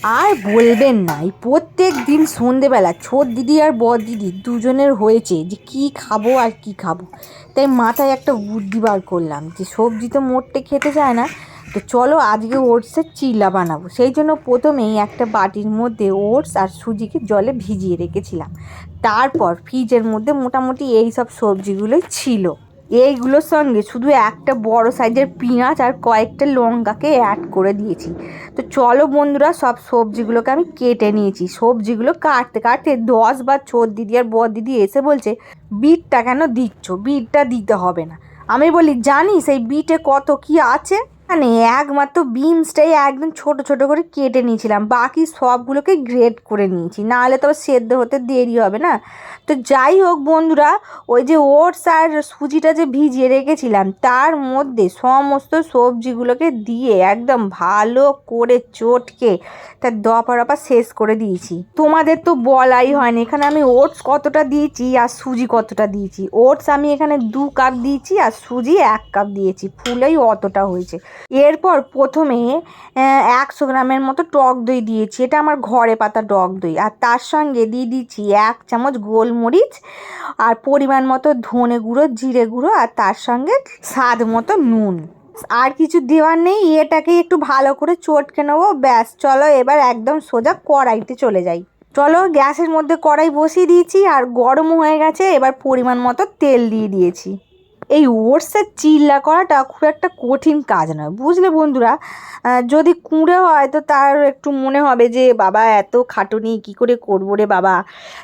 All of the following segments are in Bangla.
আর বলবেন না, এই প্রত্যেক দিন সন্ধেবেলা ছোট দিদি আর বড় দিদি দুজনের হয়েছে যে কি খাবো আর কি খাবো। তাই মাথায় একটা বুদ্ধি বার করলাম যে সবজি তো মোটে খেতে চায় না, তো চলো আজকে ওটসের চিল্লা বানাবো। সেই জন্য প্রথমেই একটা বাটির মধ্যে ওটস আর সুজিকে জলে ভিজিয়ে রেখেছিলাম। তারপর ফ্রিজের মধ্যে মোটামুটি এই সব সবজিগুলোই ছিল। এইগুলোর সঙ্গে শুধু একটা বড় সাইজের পেঁয়াজ আর কয়েকটা লঙ্কাকে অ্যাড করে দিয়েছি। তো চলো বন্ধুরা, সব সবজিগুলোকে আমি কেটে নিয়েছি। সবজিগুলো কাটতে কাটতে 10 বার ছোট দিদি আর বড় দিদি এসে বলছে, বিটটা কেন দিচ্ছ, বিটটা দিতে হবে না। আমি বলি, জানিস এই বিটে কত কি আছে? মানে একমাত্র বিনসটাই একদম ছোট ছোট করে কেটে নিয়েছিলাম, বাকি সবগুলোকে গ্রেট করে নিয়েছি, নাহলে তো সেদ্ধ হতে দেরি হবে না। তো যাই হোক বন্ধুরা, ওই যে ওটস আর সুজিটা যে ভিজিয়ে রেখেছিলাম তার মধ্যে সমস্ত সবজিগুলোকে দিয়ে একদম ভালো করে চটকে তার দপা রপা শেষ করে দিয়েছি। তোমাদের তো বলাই হয়নি এখানে আমি ওটস কতটা দিয়েছি আর সুজি কতটা দিয়েছি। ওটস আমি এখানে 2 কাপ দিয়েছি আর সুজি 1 কাপ দিয়েছি, ফুলেই অতটা হয়েছে। এরপর প্রথমে 100 গ্রামের মতো টক দই দিয়েছি, এটা আমার ঘরে পাতা টক দই। আর তার সঙ্গে দিয়ে দিচ্ছি 1 চামচ গোলমরিচ আর পরিমাণ মতো ধনে গুঁড়ো, জিরে গুঁড়ো, আর তার সঙ্গে স্বাদ মতো নুন। আর কিছু দেওয়ার নেই, এটাকে একটু ভালো করে চটকে নেবো, ব্যাস। চলো এবার একদম সোজা কড়াইতে চলে যাই। চলো গ্যাসের মধ্যে কড়াই বসিয়ে দিয়েছি আর গরম হয়ে গেছে, এবার পরিমাণ মতো তেল দিয়ে দিয়েছি। এই ওটসের চিল্লা করাটা খুব একটা কঠিন কাজ নয়, বুঝলে বন্ধুরা। যদি কুঁড়ে হয় তো তার একটু মনে হবে যে বাবা এত খাটুনি কী করে করবো রে বাবা।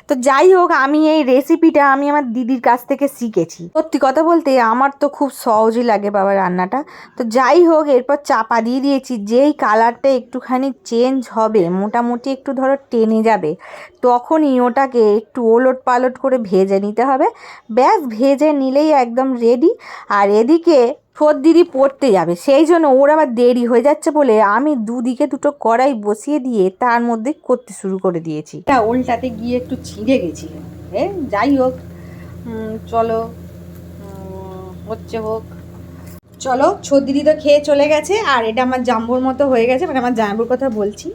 তো যাই হোক, আমি এই রেসিপিটা আমি আমার দিদির কাছ থেকে শিখেছি। সত্যি কথা বলতে আমার তো খুব সহজই লাগে বাবা রান্নাটা। তো যাই হোক, এরপর চাপা দিয়ে দিয়েছি। যেই কালারটা একটুখানি চেঞ্জ হবে, মোটামুটি একটু ধরো টেনে যাবে, তখনই ওটাকে একটু ওলট পালট করে ভেজে নিতে হবে। ব্যাস, ভেজে নিলেই একদম রেডি। আর এদিকে ছোট দিদি পড়তে যাবে, সেই জন্য ওর আবার দেরি হয়ে যাচ্ছে বলে আমি দুদিকে দুটো কড়াই বসিয়ে দিয়ে তার মধ্যে করতে শুরু করে দিয়েছি। এটা উল্টাতে গিয়ে একটু ছিঁড়ে গেছিল। যাই হোক, চলো হচ্ছে হোক। চলো, ছোট দিদি তো খেয়ে চলে গেছে আর এটা আমার জাম্বুর মতো হয়ে গেছে, মানে আমার জাম্বুর কথা বলছি।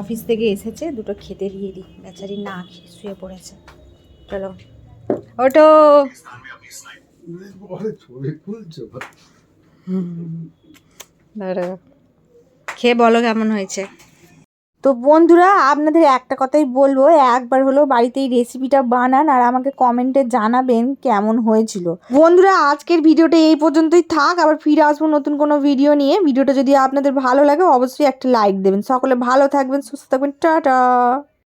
অফিস থেকে এসেছে, দুটো খেতে দিয়ে দিই, বেচারি না খেয়ে শুয়ে পড়েছে। চলো ওটো। খেয়ে বলো কেমন হয়েছে। তো বন্ধুরা, আপনাদের একটা কথাই বলবো, একবার হলেও বাড়িতে এই রেসিপিটা বানান আর আমাকে কমেন্টে জানাবেন কেমন হয়েছিল। বন্ধুরা, আজকের ভিডিওটা এই পর্যন্তই থাক, আবার ফিরে আসবো নতুন কোনো ভিডিও নিয়ে। ভিডিওটা যদি আপনাদের ভালো লাগে অবশ্যই একটা লাইক দেবেন। সকলে ভালো থাকবেন, সুস্থ থাকবেন, টাটা।